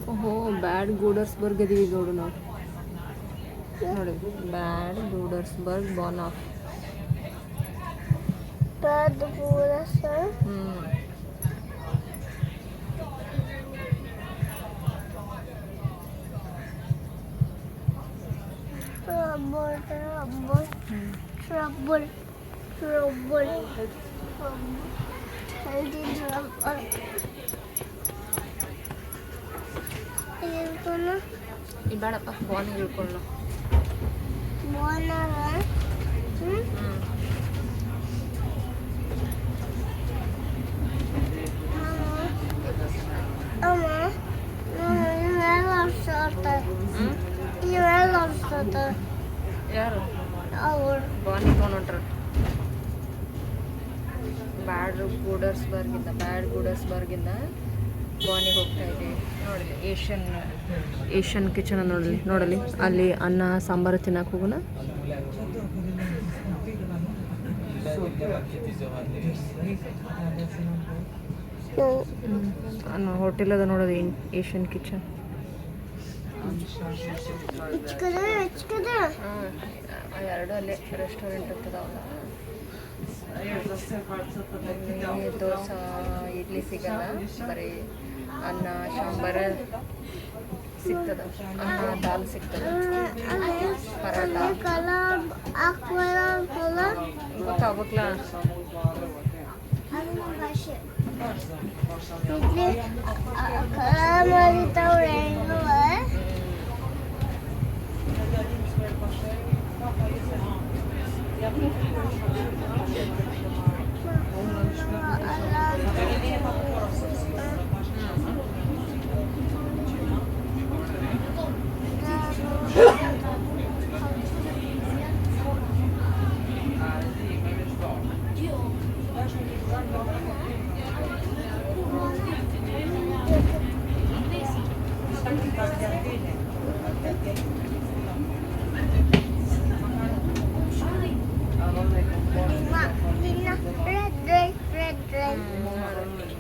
ಓಹೋ ಬ್ಯಾಡ್ ಗೂಡರ್ಸ್ಬರ್ಗ್ ಇದೀವಿ ನೋಡು ನಾವು ನೋಡಿ ಬ್ಯಾಡ್ ಗೂಡರ್ಸ್ಬರ್ಗ್ ಬಾನ್ ಆಫ್ Trouble. ಈ ಬೇಡಪ್ಪ ಬಾನ್ ಹೇಳ್ಕೊಳ್ಳ ಯಾರು ಬಾನಿ ತೊಗೊಂಡ್ರ ಬ್ಯಾಡ್ ಗೂಡರ್ಸ್ಬರ್ಗಿಂದ ಬಾನಿಗೆ ಹೋಗ್ತಾ ಇದ್ದೀವಿ ನೋಡಿ ಏಷ್ಯನ್ ಕಿಚನ್ ನೋಡಲಿ ಅಲ್ಲಿ ಅನ್ನ ಸಾಂಬಾರು ತಿನ್ನಕ್ಕೆ ಹೋಗೋಣ ಹೋಟೆಲ್ ಅದ ನೋಡೋದು ಏಷ್ಯನ್ ಕಿಚನ್ ಎರಡು ಅಲ್ಲೇ ರೆಸ್ಟೋರೆಂಟ್ ಇರ್ತದವಲ್ಲ ದೋಸೆ ಇಡ್ಲಿ ಸಿಗಲ್ಲ ಬರೀ ಅನ್ನ ಸಾಂಬಾರ ಸಿಗ್ತದ ಅನ್ನ ದಾಲ್ ಸಿಗ್ತದ ಪರಾಟ ಗೊತ್ತಾಗ್ಬೇಕಲ್ಲ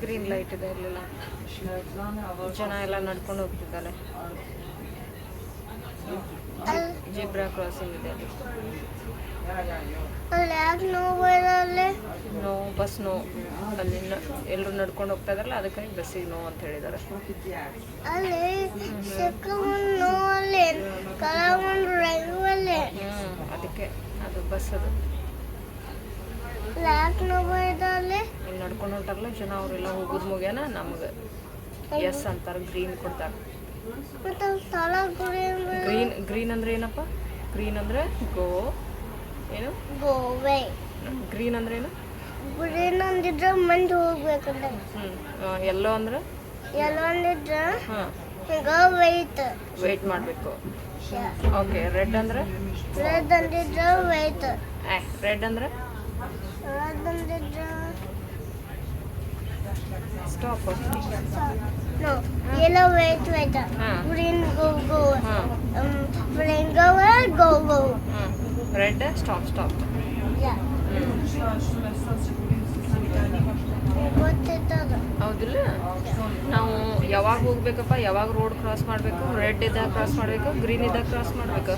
ಗ್ರೀನ್ ಲೈಟ್ ಇದೆ ಇರಲಿಲ್ಲ ಜನ ಎಲ್ಲ ನಡ್ಕೊಂಡು ಹೋಗ್ತಿದ್ದಾರೆ ಜೀಬ್ರಾ ಕ್ರಾಸಿಂಗ್ ಇದೆ ನೋ ಬಸ್ ನೋ ಅಲ್ಲಿ ಎಲ್ಲರೂ ನಡ್ಕೊಂಡು ಹೋಗ್ತಾ ಇದಾರಲ್ಲ ಅದಕ್ಕಾಗಿ ಬಸ್ಸಿಗೆ ನೋ ಅಂತ ಹೇಳಿದ್ದಾರೆ ಅದಕ್ಕೆ ಅದು ಬಸ್ ಅದು ಇಲ್ಲಿ ನಡ್ಕೊಂಡು ಹೊಂಟಾರಲ್ಲ ಜನ ಅವರೆಲ್ಲ ಹೋಗೋದು ಮುಗ್ಯಾನ ನಮ್ಗೆ ಎಸ್ ಅಂತಾರೆ ಗ್ರೀನ್ ಕೊಡ್ತಾರೆ ಗ್ರೀನ್ ಅಂದ್ರೆ ಏನಪ್ಪ ಗ್ರೀನ್ ಅಂದ್ರೆ ಗೋ ಏನು ಗ್ರೀನ್ ಅಂದ್ರೆ ಏನು ಗ್ರೀನ್ ಅಂದಿದ್ರೆ ಮಂದಿ ಹೋಗ್ಬೇಕಂತ ಎಲ್ಲೋ ಅಂದ್ರೆ ಅಂದಿದ್ರೆ ವೆಯ್ಟ್ ಮಾಡಬೇಕು ಓಕೆ ರೆಡ್ ಅಂದ್ರೆ ಅಂದಿದ್ರೆ ರೆಡ್ ಅಂದ್ರೆ stop No, yellow wait. Green go. Green go. Red stop. Yeah. ಹೌದಿಲ್ಲ ನಾವು ಯಾವಾಗ ಹೋಗ್ಬೇಕಪ್ಪ ಯಾವಾಗ ರೋಡ್ ಕ್ರಾಸ್ ಮಾಡಬೇಕು ರೆಡ್ ಇದ್ದಾಗ ಕ್ರಾಸ್ ಮಾಡಬೇಕು ಗ್ರೀನ್ ಇದ್ದಾಗ ಕ್ರಾಸ್ ಮಾಡಬೇಕು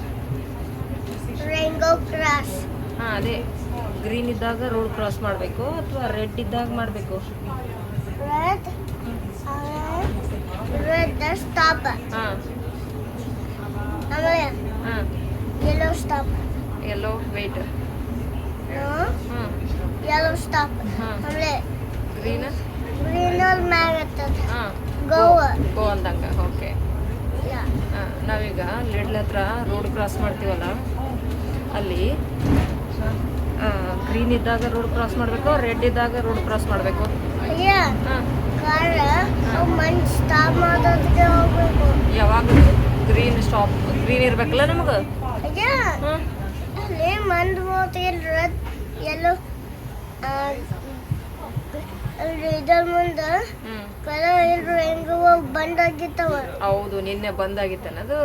ಕ್ರಾಸ್ ಹಾಂ ಅದೇ ಗ್ರೀನ್ ಇದ್ದಾಗ ರೋಡ್ ಕ್ರಾಸ್ ಮಾಡಬೇಕು ಅಥವಾ ರೆಡ್ ಇದ್ದಾಗ ಮಾಡಬೇಕು red stop yellow stop yellow wait yellow stop green all magnet go ಅಂದಂಗ ಓಕೆ ನಾವೀಗ ಲಿಡ್ಲ್ ಹತ್ರ ರೋಡ್ ಕ್ರಾಸ್ ಮಾಡ್ತೀವಲ್ಲ ಅಲ್ಲಿ ಗ್ರೀನ್ ಇದ್ದಾಗ ರೋಡ್ ಕ್ರಾಸ್ ಮಾಡಬೇಕು ರೆಡ್ ಇದ್ದಾಗ ರೋಡ್ ಕ್ರಾಸ್ ಮಾಡಬೇಕು ಯಾವಾಗ ಗ್ರೀನ್ ಸ್ಟಾಪ್ ಗ್ರೀನ್ ಇರ್ಬೇಕಲ್ಲ ನಮಗೆ ಹೌದು ನಿನ್ನೆ ಬಂದಾಗಿತ್ತನದು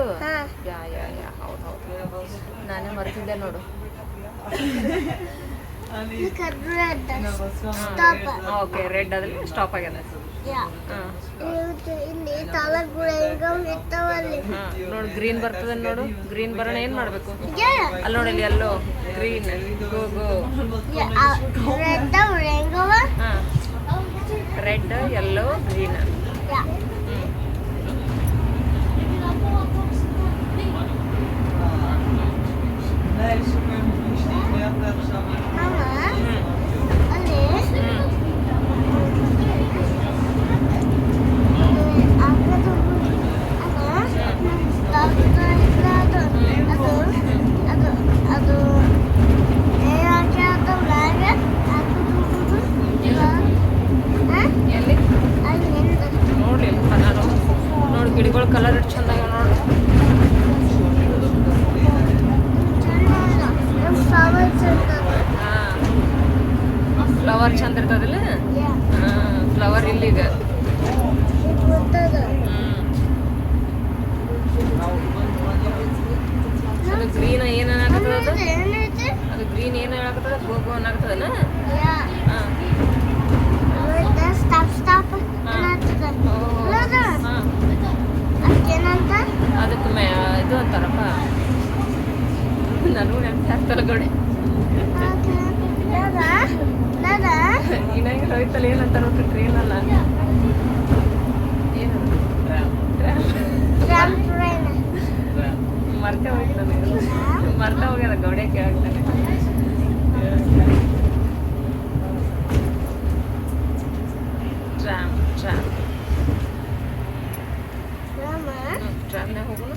ಯಾ ಹೌದು ನಾನೇ ಮರ್ತಿದ್ದೆ ನೋಡು Look at red. Stop. Okay red ಆದ್ರೆ ಸ್ಟಾಪ್ ಆಗ್ಯದ. Yeah. ಹಾಂ ಇಲ್ಲಿ ತಲಗುಳ ಇರ್ತಾವಲ್ಲಿ. ಹಾಂ ನೋಡು ಗ್ರೀನ್ ಬರ್ತದೆ ನೋಡು. ಗ್ರೀನ್ ಬರೋಣ ಏನು ಮಾಡಬೇಕು? Yeah. ಅಲ್ಲಿ ನೋಡಲ್ಲಿ ಎಲ್ಲೋ ಗ್ರೀನ್ ಗೋ ಗೋ. Yeah. Red rainbow. ಹಾಂ red yellow green. Yeah. Mama. ಅಲ್ಲಿ ಎಲ್ಲಿ ನೋಡ್ಲಿ ನಾನು ನೋಡು ಗಿಡಗಳು ಕಲರ್ ಎಷ್ಟು ಚಂದ ಆಗ್ಯಾವ ನೋಡು. ಹಾಂ ಫ್ಲವರ್ ಚಂದ ಇರ್ತದಿಲ್ಲ. ಹಾಂ ಫ್ಲವರ್ ಇಲ್ಲಿಗ. ಅದು ಗ್ರೀನ್ ಏನು ಏನಾಗ್ತದ ಅದು ಗ್ರೀನ್ ಏನು ಹೇಳಾಕತ್ತದ ಗೋ ಗೋ ಅನ್ನಾಗ್ತದನ. ಹಾಂ ಅದಕ್ಕೆ ಇದು ಅಂತಾರಪ್ಪ ನನಗೂ ನೆನಪಾಗ್ತಲ್ಲ ಗೋಡೆ. ಇನ್ನಂಗೆ ಹೋಯ್ತಲ್ಲ ಏನಂತಾರ ಟ್ರೈನ್ ಅಲ್ಲ ಏನು ಮರ್ತೆ ಹೋಗಿ ನನಗೆ ಮರ್ತೆ ಹೋಗ್ಯದ ಗೋಡೆ ಕೇಳ್ತಾನೆ. ಟ್ರಾಮ್ ಟ್ರಾಮ್ ಟ್ರಾಮ್ನಾಗ ಹೋಗೋಣ.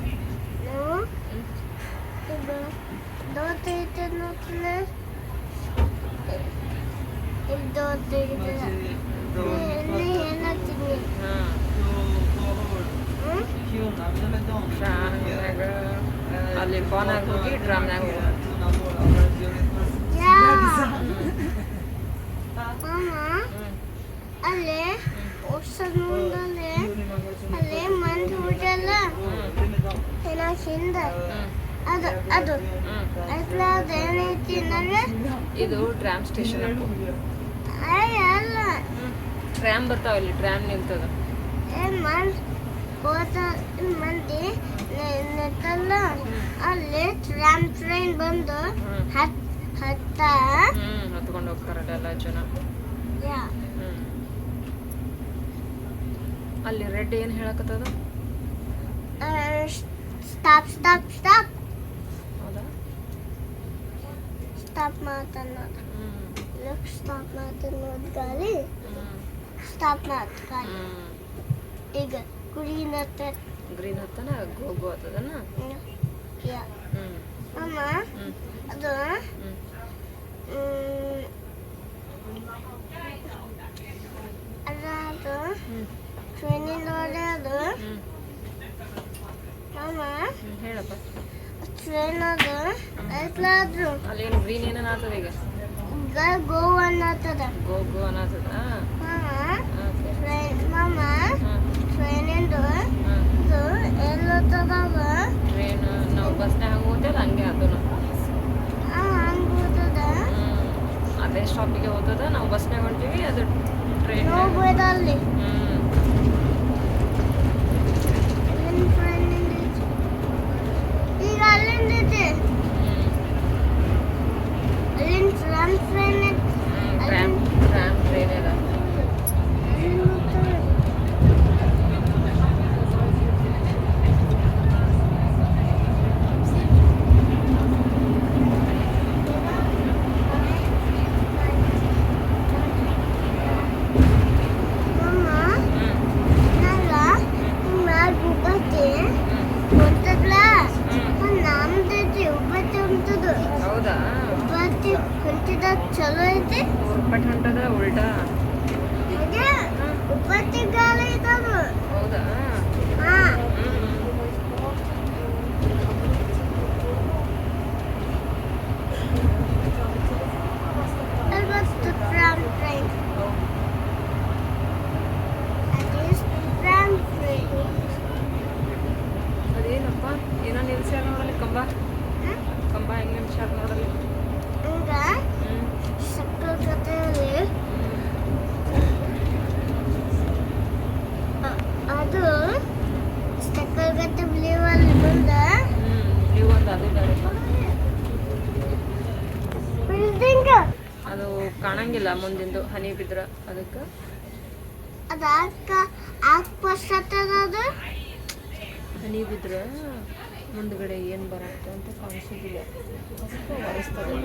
ಟ್ರಾಮ್ನಾಗ ಅಲ್ಲಿ ಫೋನಾಗ ಹೋಗಿ ಟ್ರಾಮ್ನಾಗ ಹೋಗೋಣ. ಅಲ್ಲೇ ಮುಂದಲ್ಲೇ ಅಲ್ಲೇ ಮಂದಿ ಹುಟ್ಟಲ್ಲ ಹಿಂದ ಅದು ಅದು ಅದೇನೈತಿ ಅಂದ್ರೆ ಇದು ಟ್ರಾಮ್ ಸ್ಟೇಷನ್ ಅಲ್ಲ ಟ್ರಾಮ್ ಬರ್ತಾವ ಇಲ್ಲಿ ಟ್ರಾಮ್ ನಿಲ್ತದ. ಮಂದಿ ನಿಂತಲ್ಲ ಅಲ್ಲಿ ಟ್ರೈನ್ ಬಂದು ಹತ್ಕೊಂಡು ಹೋಗ್ತಾರಲ್ಲ ಎಲ್ಲ ಜನ. ಅಲ್ಲಿ ರೆಡ್ ಏನು ಹೇಳಕತ್ತದ? ಸ್ಟಾಪ್ ಸ್ಟಾಪ್ ಸ್ಟಾಪ್ ಹೌದಾ ಸ್ಟಾಪ್ ಮಾತನ್ನೋದು. ಸ್ಟಾಪ್ ಮಾತನ್ನೋದು ಗಾಳಿ ಸ್ಟಾಪ್ ಮಾತು ಗಾಳಿ. ಈಗ ಗ್ರೀನ್ ಗ್ರೀನ್ ಹತ್ತನ ಗೋ ಗೋ ಹತ್ತದನ. ಅಮ್ಮ ಅದು ಅದು ಟ್ರೈನಿಂದ ಅದು ಅಮ್ಮ ಹೇಳಪ್ಪ. ಟ್ರೈನ್ ಅದು ಐತ್ಲಾದ್ರು ಅಲ್ಲಿ ಏನು ಗ್ರೀನ್ ಏನೇನು ಆಗ್ತದ ಈಗ? ಗೋ ಅನ್ನತ್ತದ ಗೋ ಗೋ ಅನ್ನತದ. ಮಾಮ ಟ್ರೈನಿಂದು ಇದು ಎಲ್ಲತ್ತದಾಗ ಟ್ರೈನ್ ನಾವು ಬಸ್ನಾಗ ಹೋಗ್ತೇವಲ್ಲ ಹಂಗೆ ಅದನ್ನು ಹಂಗೆ ಹೋಗ್ತದ. ಅದೇ ಸ್ಟಾಪಿಗೆ ಹೋಗ್ತದ. ನಾವು ಬಸ್ನಾಗ ಹೊಂಟೀವಿ ಅದು ಟ್ರೈನ್ ಹೋಗ್ಬೋದಲ್ಲಿ ಈಗ ಅಲ್ಲಿಂದ ಐತಿ ಅಲ್ಲಿಂದ ಟ್ರಾಮ್ ಟ್ರೈನ್ ಅದ. ಹೌದಾ ಚಲೋ ಐತಿ. ಉರ್ಪಟ್ ಹೊಂಟದ ಉಲ್ಟಾ. ಉಪ್ಪತ್ತಿ ಗಾಳಿ ಐತದು. ಹೌದಾ That's the tram train. That is tram train. ಅದೇನಪ್ಪ ಏನೋ ನಿಲ್ಸ್ಯಾರ ನೋಡಲಿ ಕಂಬ. ಕಂಬ ಹೆಂಗೆ ನಿಲ್ಸ್ಯಾರ ನೋಡಲಿ. ಈಗ ಮುಂದಿಂದು ಹನಿ ಬಿದ್ರ ಅದಕ್ಕೆ ಅದು ಹಾಕ್ಪಷ್ಟದ ಅದು ಹನಿ ಬಿದ್ರೆ ಮುಂದ್ಗಡೆ ಏನು ಬರುತ್ತೆ ಅಂತ ಕಾಣಿಸೋದಿಲ್ಲ ಒರೆಸ್ತದೆ.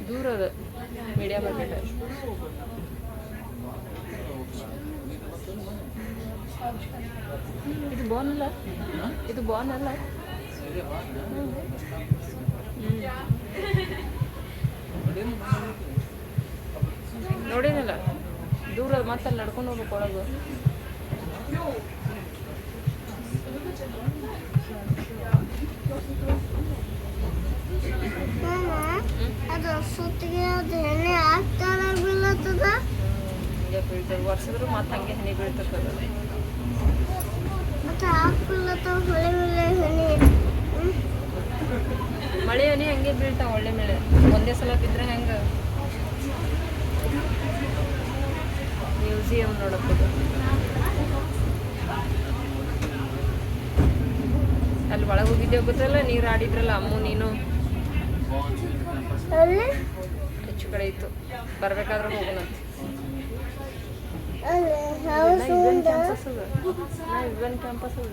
ದೂರ ಅದು ಮೀಡಿಯಾ ಮಾರ್ಕೆಟ್. ಇದು ಬಾನ್ ಅಲ್ಲ, ಇದು ಬಾನ್ ಅಲ್ಲ. ನೋಡಿನಲ್ಲ ದೂರ ಮತ್ತೆ ಅಲ್ಲಿ ನಡ್ಕೊಂಡು ಹೋಗ್ಬೇಕು ಒಳಗೆ. ಅದು ಸುತ್ತಿಗೆ ಅದು ಎಣ್ಣೆ ಹಾಕ್ತಾರ ಬೀಳತ್ತದ. ಹಿಂಗೆ ಬೀಳ್ತದೆ, ವರ್ಷದ್ರು ಮತ್ತೆ ಹಂಗೆ ಹನಿ ಬೀಳ್ತದೆ. ಮತ್ತೆ ಹಾಕ್ಬೀಳತ್ತವ ಹೊಳೆ ಮೇಲೆ ಎಣ್ಣೆ. ಮಳೆ ಹನಿ ಹಂಗೆ ಬೀಳ್ತಾವ ಒಳ್ಳೆ ಮೇಲೆ. ಒಂದೇ ಸಲ ಬಿದ್ದರೆ ಹೆಂಗೆ. ಮ್ಯೂಸಿಯಂ ನೋಡಬಹುದು. ಅಲ್ಲಿ ಒಳಗೆ ಹೋಗಿದ್ದೆ ಗೊತ್ತಲ್ಲ, ನೀರು ಆಡಿದ್ರಲ್ಲ ಅಮ್ಮು ನೀನು. ಅಲ್ಲಿ ಹೆಚ್ಚು ಕಡೆ ಇತ್ತು, ಬರ್ಬೇಕಾದ್ರೆ ಹೋಗೋಣಂತ. ಅಲ್ಲಿ ಕ್ಯಾಂಪಸ್ ಅದ, ಇವನ್ ಕ್ಯಾಂಪಸ್ ಅದ.